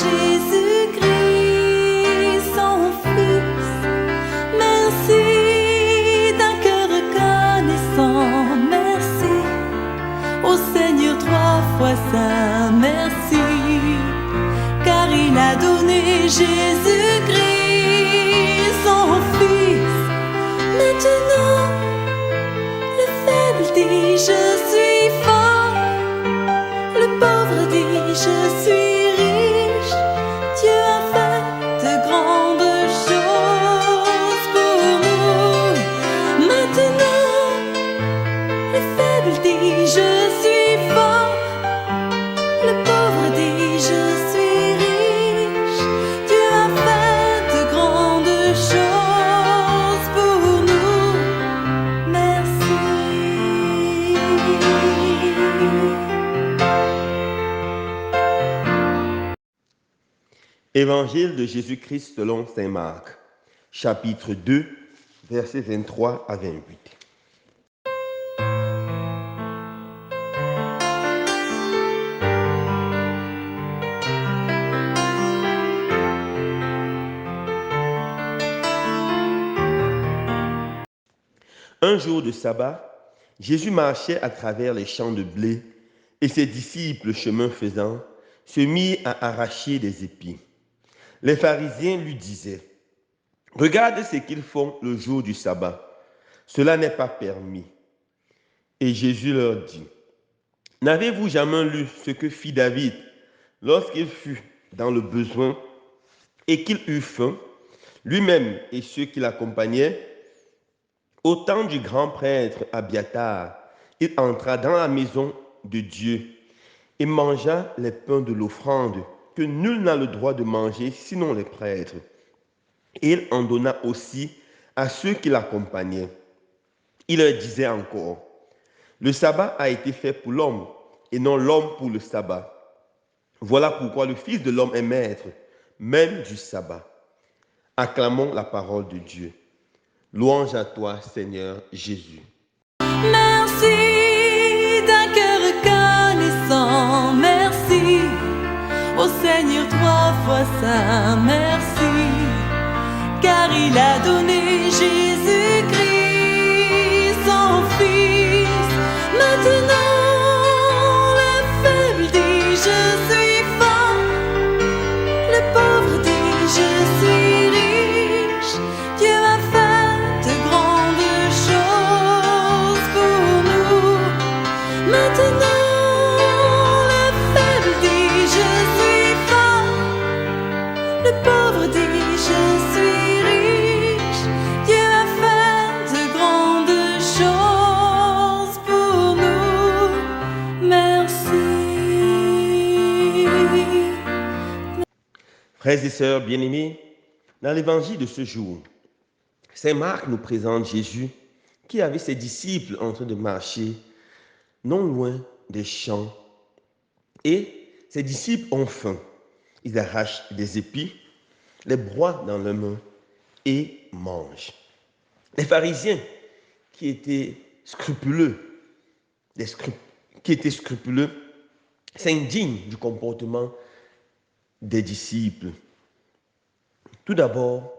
Jésus-Christ, son Fils. Merci d'un cœur reconnaissant. Merci au Seigneur trois fois saint. Merci, car il a donné Jésus-Christ, son Fils. Maintenant, le faible dit je suis fort, le pauvre dit je suis riche. Dieu a fait de grandes choses pour nous. Maintenant, le faible dit je suis fort, le pauvre dit je suis riche. Dieu a fait de grandes choses pour nous. Merci. Évangile de Jésus-Christ selon saint Marc, chapitre 2, versets 23 à 28. Un jour de sabbat, Jésus marchait à travers les champs de blé et ses disciples, chemin faisant, se mirent à arracher des épis. Les pharisiens lui disaient: « Regarde ce qu'ils font le jour du sabbat. Cela n'est pas permis. » Et Jésus leur dit: « N'avez-vous jamais lu ce que fit David lorsqu'il fut dans le besoin et qu'il eut faim, lui-même et ceux qui l'accompagnaient? Au temps du grand prêtre Abiatar, il entra dans la maison de Dieu et mangea les pains de l'offrande que nul n'a le droit de manger sinon les prêtres. Et il en donna aussi à ceux qui l'accompagnaient. Il leur disait encore: le sabbat a été fait pour l'homme et non l'homme pour le sabbat. Voilà pourquoi le Fils de l'homme est maître, même du sabbat. Acclamons la parole de Dieu. Louange à toi, Seigneur Jésus. Merci d'un cœur reconnaissant. Merci au Seigneur trois fois saint. Merci, car il a donné Jésus-Christ, son Fils. Maintenant, le faible dit je suis fort, le pauvre dit je suis riche. Dieu a fait de grandes choses pour nous. Maintenant, le faible dit je suis fort, le pauvre dit je suis riche. Dieu a fait de grandes choses pour nous. Merci. Frères et sœurs bien-aimés, dans l'évangile de ce jour, saint Marc nous présente Jésus qui avait ses disciples en train de marcher non loin des champs. Et ses disciples ont faim. Ils arrachent des épis, les broient dans leurs mains et mangent. Les pharisiens qui étaient scrupuleux, s'indignent du comportement des disciples. Tout d'abord,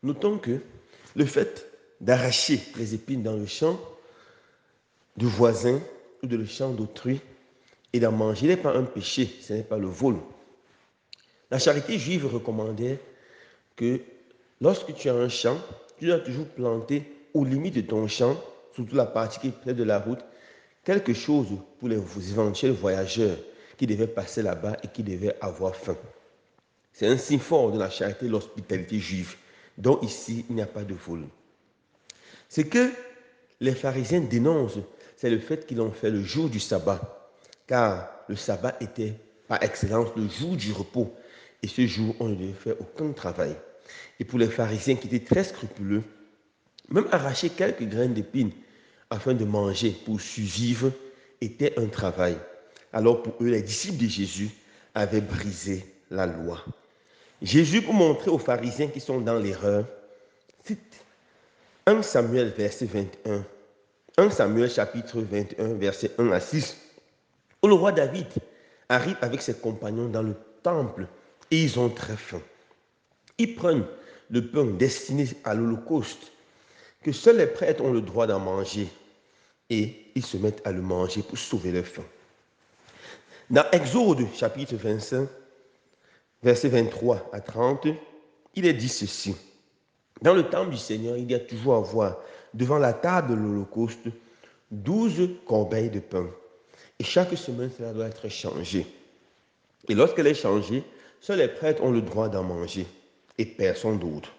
notons que le fait d'arracher les épines dans le champ du voisin ou dans le champ d'autrui et d'en manger n'est pas un péché, ce n'est pas le vol. La charité juive recommandait que lorsque tu as un champ, tu dois toujours planter aux limites de ton champ, surtout la partie qui est près de la route, quelque chose pour les éventuels voyageurs qui devaient passer là-bas et qui devaient avoir faim. C'est un signe fort de la charité et de l'hospitalité juive, dont ici il n'y a pas de vol. Ce que les pharisiens dénoncent, c'est le fait qu'ils l'ont fait le jour du sabbat, car le sabbat était par excellence le jour du repos, et ce jour on ne devait faire aucun travail. Et pour les pharisiens qui étaient très scrupuleux, même arracher quelques graines d'épines afin de manger pour survivre était un travail. Alors pour eux, les disciples de Jésus avaient brisé la loi. Jésus, pour montrer aux pharisiens qui sont dans l'erreur, cite 1 Samuel, verset 21. 1 Samuel, chapitre 21, verset 1 à 6, où le roi David arrive avec ses compagnons dans le temple et ils ont très faim. Ils prennent le pain destiné à l'Holocauste, que seuls les prêtres ont le droit d'en manger, et ils se mettent à le manger pour sauver leur faim. Dans Exode chapitre 25, versets 23 à 30, il est dit ceci. Dans le temple du Seigneur, il y a toujours à voir devant la table de l'Holocauste 12 corbeilles de pain. Et chaque semaine, cela doit être changé. Et lorsqu'elle est changée, seuls les prêtres ont le droit d'en manger et personne d'autre.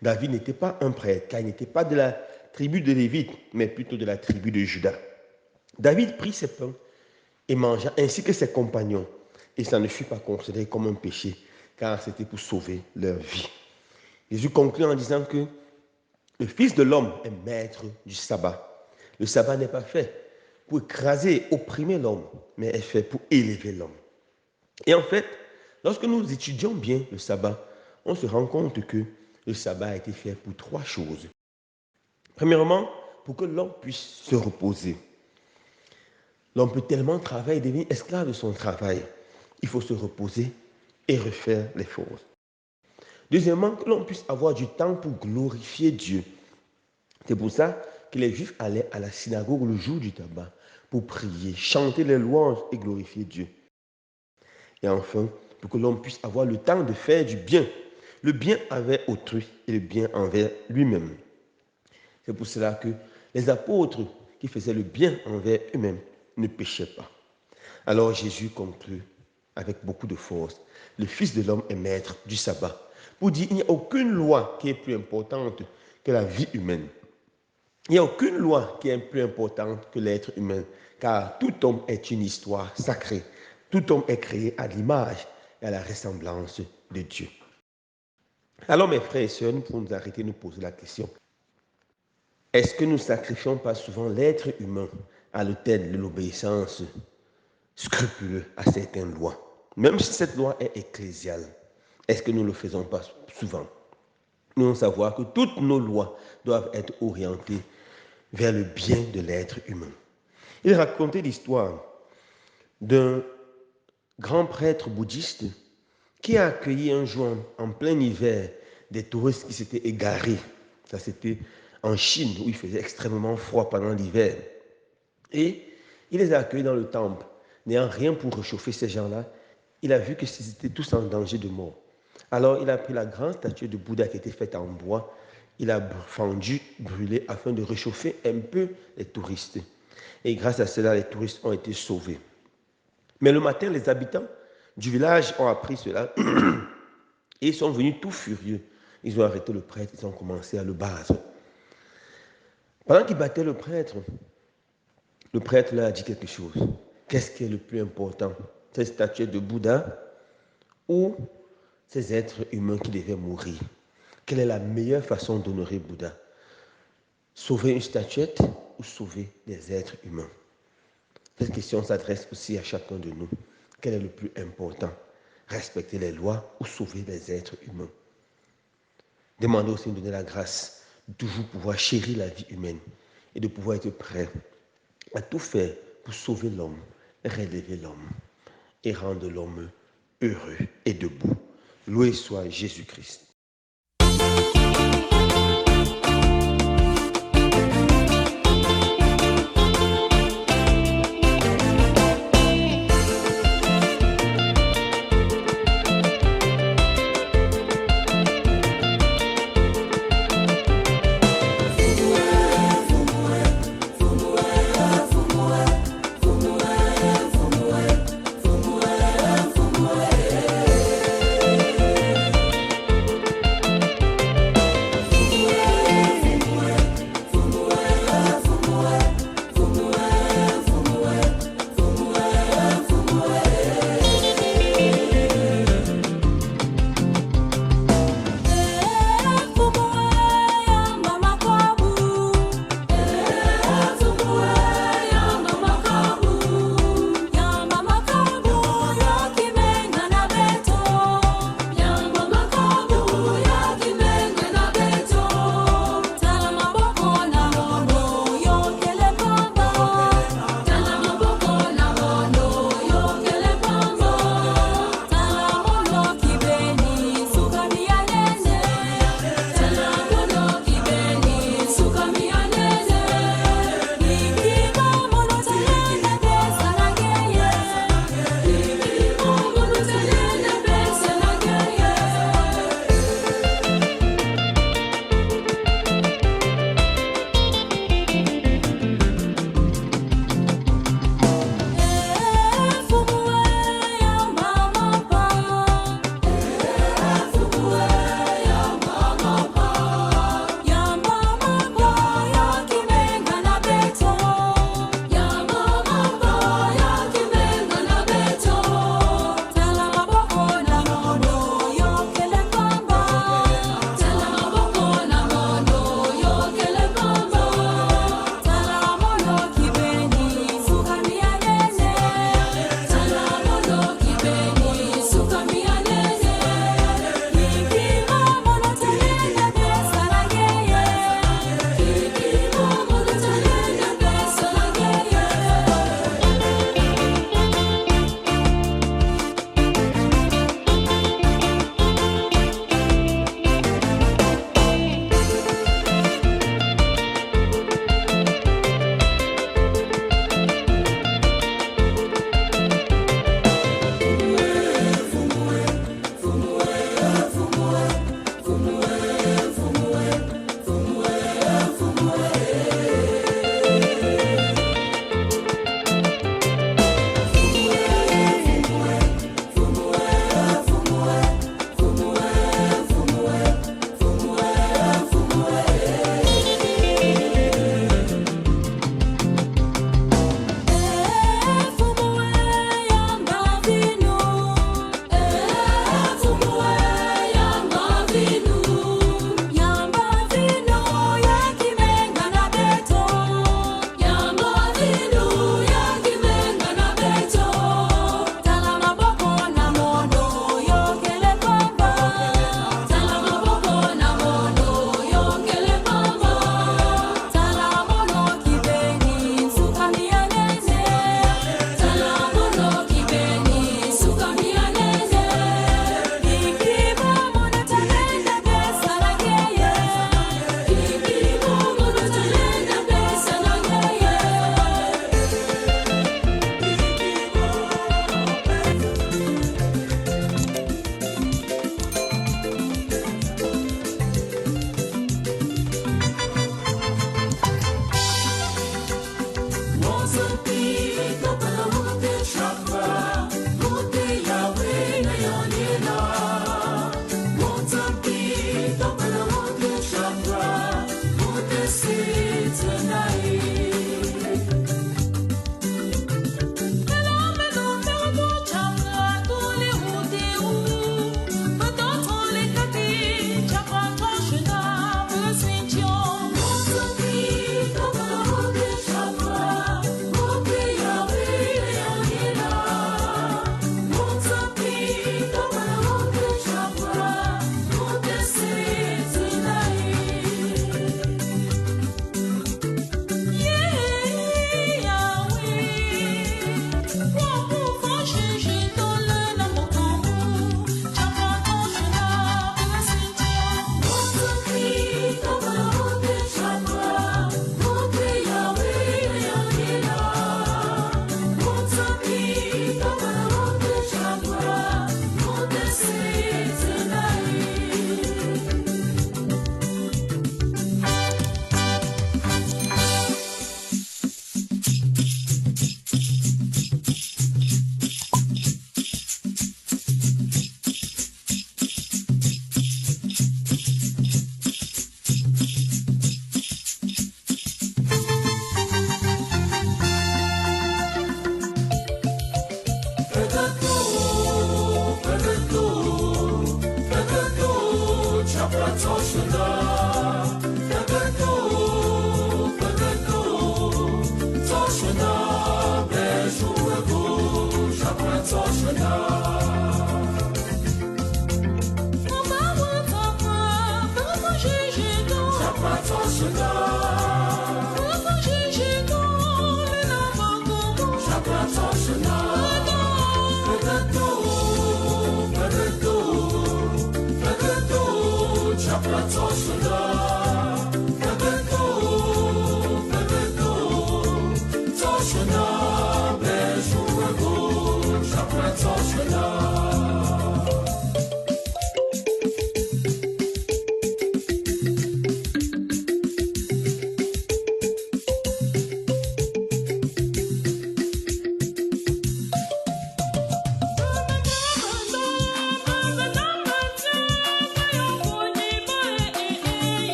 David n'était pas un prêtre, car il n'était pas de la tribu de Lévite, mais plutôt de la tribu de Juda. David prit ses pains et mangea, ainsi que ses compagnons. Et ça ne fut pas considéré comme un péché, car c'était pour sauver leur vie. Jésus conclut en disant que le Fils de l'homme est maître du sabbat. Le sabbat n'est pas fait pour écraser, opprimer l'homme, mais est fait pour élever l'homme. Et en fait, lorsque nous étudions bien le sabbat, on se rend compte que le sabbat a été fait pour 3 choses. Premièrement, pour que l'homme puisse se reposer. L'homme peut tellement travailler et devenir esclave de son travail. Il faut se reposer et refaire les choses. Deuxièmement, que l'on puisse avoir du temps pour glorifier Dieu. C'est pour ça que les Juifs allaient à la synagogue le jour du tabac pour prier, chanter les louanges et glorifier Dieu. Et enfin, pour que l'homme puisse avoir le temps de faire du bien. Le bien envers autrui et le bien envers lui-même. C'est pour cela que les apôtres qui faisaient le bien envers eux-mêmes ne péchaient pas. Alors Jésus conclut avec beaucoup de force. Le Fils de l'homme est maître du sabbat. Pour dire qu'il n'y a aucune loi qui est plus importante que la vie humaine. Il n'y a aucune loi qui est plus importante que l'être humain, car tout homme est une histoire sacrée. Tout homme est créé à l'image et à la ressemblance de Dieu. Alors mes frères et sœurs, nous pouvons nous arrêter et nous poser la question. Est-ce que nous ne sacrifions pas souvent l'être humain à l'autel de l'obéissance scrupuleuse à certaines lois? Même si cette loi est ecclésiale, est-ce que nous ne le faisons pas souvent? Nous devons savoir que toutes nos lois doivent être orientées vers le bien de l'être humain. Il racontait l'histoire d'un grand prêtre bouddhiste qui a accueilli un jour en plein hiver des touristes qui s'étaient égarés. Ça, c'était en Chine, où il faisait extrêmement froid pendant l'hiver. Et il les a accueillis dans le temple, n'ayant rien pour réchauffer ces gens-là. Il a vu que ils étaient tous en danger de mort. Alors, il a pris la grande statue de Bouddha qui était faite en bois. Il a fendu, brûlé, afin de réchauffer un peu les touristes. Et grâce à cela, les touristes ont été sauvés. Mais le matin, les habitants du village ont appris cela et ils sont venus tout furieux. Ils ont arrêté le prêtre, ils ont commencé à le battre. Pendant qu'ils battaient le prêtre leur a dit quelque chose. Qu'est-ce qui est le plus important? Cette statue de Bouddha ou ces êtres humains qui devaient mourir? Quelle est la meilleure façon d'honorer Bouddha? Sauver une statuette ou sauver des êtres humains? Cette question s'adresse aussi à chacun de nous. Quel est le plus important? Respecter les lois ou sauver des êtres humains? Demandez aussi de donner la grâce de toujours pouvoir chérir la vie humaine et de pouvoir être prêt à tout faire pour sauver l'homme, relever l'homme et rendre l'homme heureux et debout. Loué soit Jésus-Christ.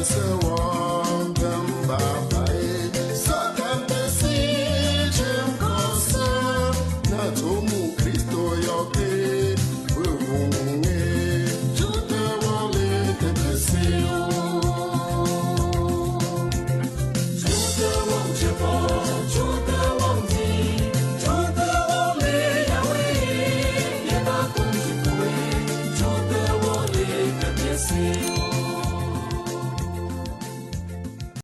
So